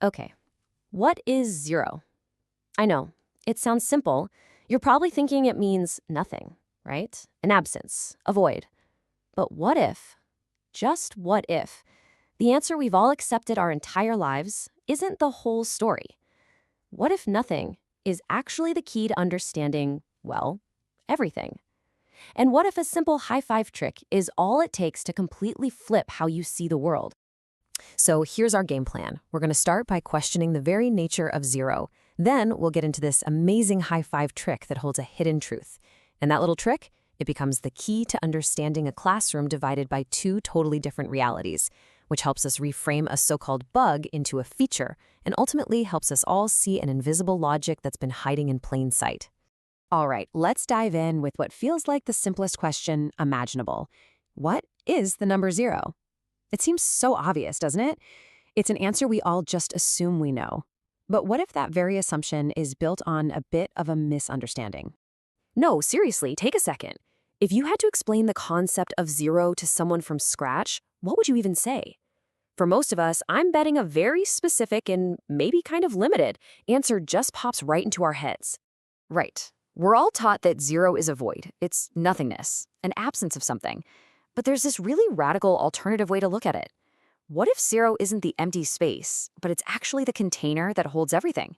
Okay, what is zero? I know, it sounds simple. You're probably thinking it means nothing, right? An absence, a void. But what if, just what if, the answer we've all accepted our entire lives isn't the whole story? What if nothing is actually the key to understanding, well, everything? And what if a simple high five trick is all it takes to completely flip how you see the world? So here's our game plan. We're going to start by questioning the very nature of zero. Then we'll get into this amazing high five trick that holds a hidden truth. And that little trick, it becomes the key to understanding a classroom divided by two totally different realities, which helps us reframe a so-called bug into a feature and ultimately helps us all see an invisible logic that's been hiding in plain sight. All right, let's dive in with what feels like the simplest question imaginable. What is the number zero? It seems so obvious, doesn't it? It's an answer we all just assume we know. But what if that very assumption is built on a bit of a misunderstanding? No, seriously, take a second. If you had to explain the concept of zero to someone from scratch, what would you even say? For most of us, I'm betting a very specific and maybe kind of limited answer just pops right into our heads. Right. We're all taught that zero is a void. It's nothingness, an absence of something. But there's this really radical alternative way to look at it. What if zero isn't the empty space, but it's actually the container that holds everything?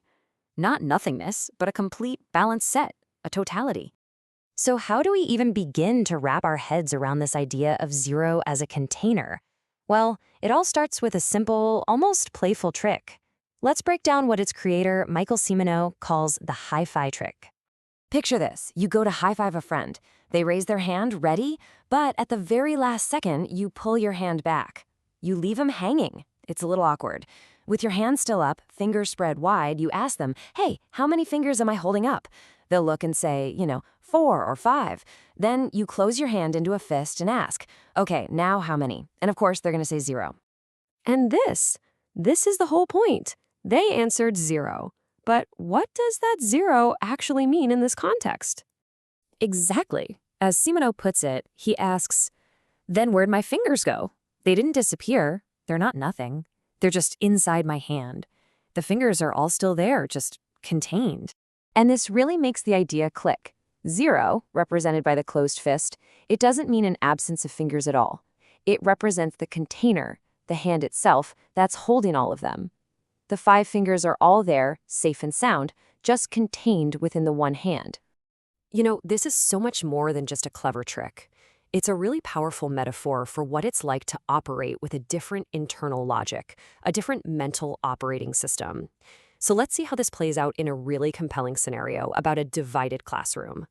Not nothingness, but a complete balanced set, a totality. So how do we even begin to wrap our heads around this idea of zero as a container? Well, it all starts with a simple, almost playful trick. Let's break down what its creator, Michael Simoneau, calls the hi-fi trick. Picture this. You go to high-five a friend. They raise their hand, ready, but at the very last second, you pull your hand back. You leave them hanging. It's a little awkward. With your hand still up, fingers spread wide, you ask them, hey, how many fingers am I holding up? They'll look and say, 4 or 5. Then you close your hand into a fist and ask, okay, now how many? And of course, they're going to say 0. And this is the whole point. They answered 0. But what does that 0 actually mean in this context? Exactly. As Simoneau puts it, he asks, then where'd my fingers go? They didn't disappear. They're not nothing. They're just inside my hand. The fingers are all still there, just contained. And this really makes the idea click. 0, represented by the closed fist, it doesn't mean an absence of fingers at all. It represents the container, the hand itself, that's holding all of them. The 5 fingers are all there, safe and sound, just contained within the one hand. This is so much more than just a clever trick. It's a really powerful metaphor for what it's like to operate with a different internal logic, a different mental operating system. So let's see how this plays out in a really compelling scenario about a divided classroom.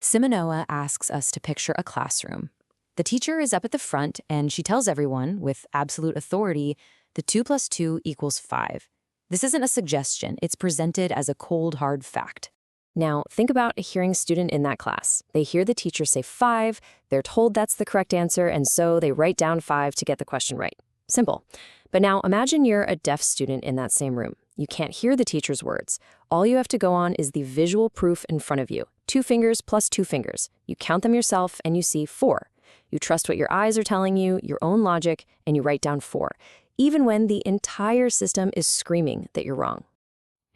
Simoneau asks us to picture a classroom. The teacher is up at the front and she tells everyone, with absolute authority, that 2 plus 2 equals 5. This isn't a suggestion, it's presented as a cold, hard fact. Now, think about a hearing student in that class. They hear the teacher say 5, they're told that's the correct answer, and so they write down 5 to get the question right. Simple. But now imagine you're a deaf student in that same room. You can't hear the teacher's words. All you have to go on is the visual proof in front of you. 2 fingers plus 2 fingers. You count them yourself and you see 4. You trust what your eyes are telling you, your own logic, and you write down 4, even when the entire system is screaming that you're wrong.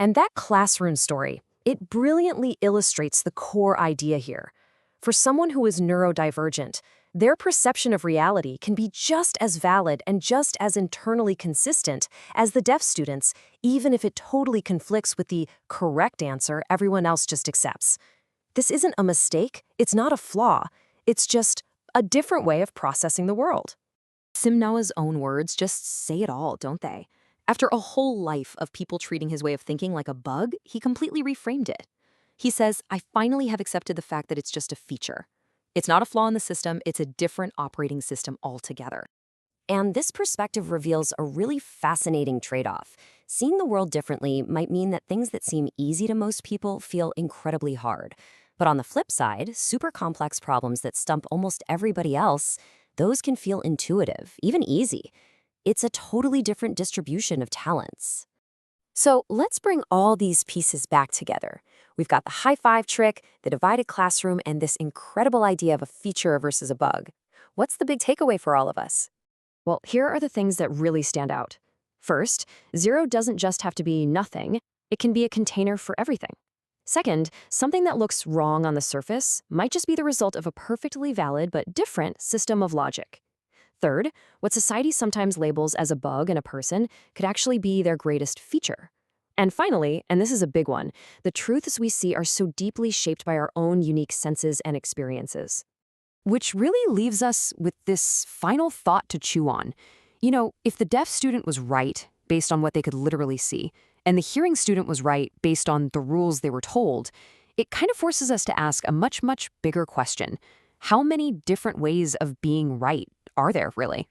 And that classroom story, it brilliantly illustrates the core idea here. For someone who is neurodivergent, their perception of reality can be just as valid and just as internally consistent as the deaf students, even if it totally conflicts with the correct answer everyone else just accepts. This isn't a mistake, it's not a flaw, it's just a different way of processing the world. Simoneau's own words just say it all, don't they? After a whole life of people treating his way of thinking like a bug, he completely reframed it. He says, I finally have accepted the fact that it's just a feature. It's not a flaw in the system, it's a different operating system altogether. And this perspective reveals a really fascinating trade-off. Seeing the world differently might mean that things that seem easy to most people feel incredibly hard. But on the flip side, super complex problems that stump almost everybody else, those can feel intuitive, even easy. It's a totally different distribution of talents. So let's bring all these pieces back together. We've got the high five trick, the divided classroom, and this incredible idea of a feature versus a bug. What's the big takeaway for all of us? Well, here are the things that really stand out. First, zero doesn't just have to be nothing, it can be a container for everything. Second, something that looks wrong on the surface might just be the result of a perfectly valid but different system of logic. Third, what society sometimes labels as a bug in a person could actually be their greatest feature. And finally, and this is a big one, the truths we see are so deeply shaped by our own unique senses and experiences. Which really leaves us with this final thought to chew on. If the deaf student was right, based on what they could literally see, and the hearing student was right, based on the rules they were told, it kind of forces us to ask a much, much bigger question. How many different ways of being right are there, really?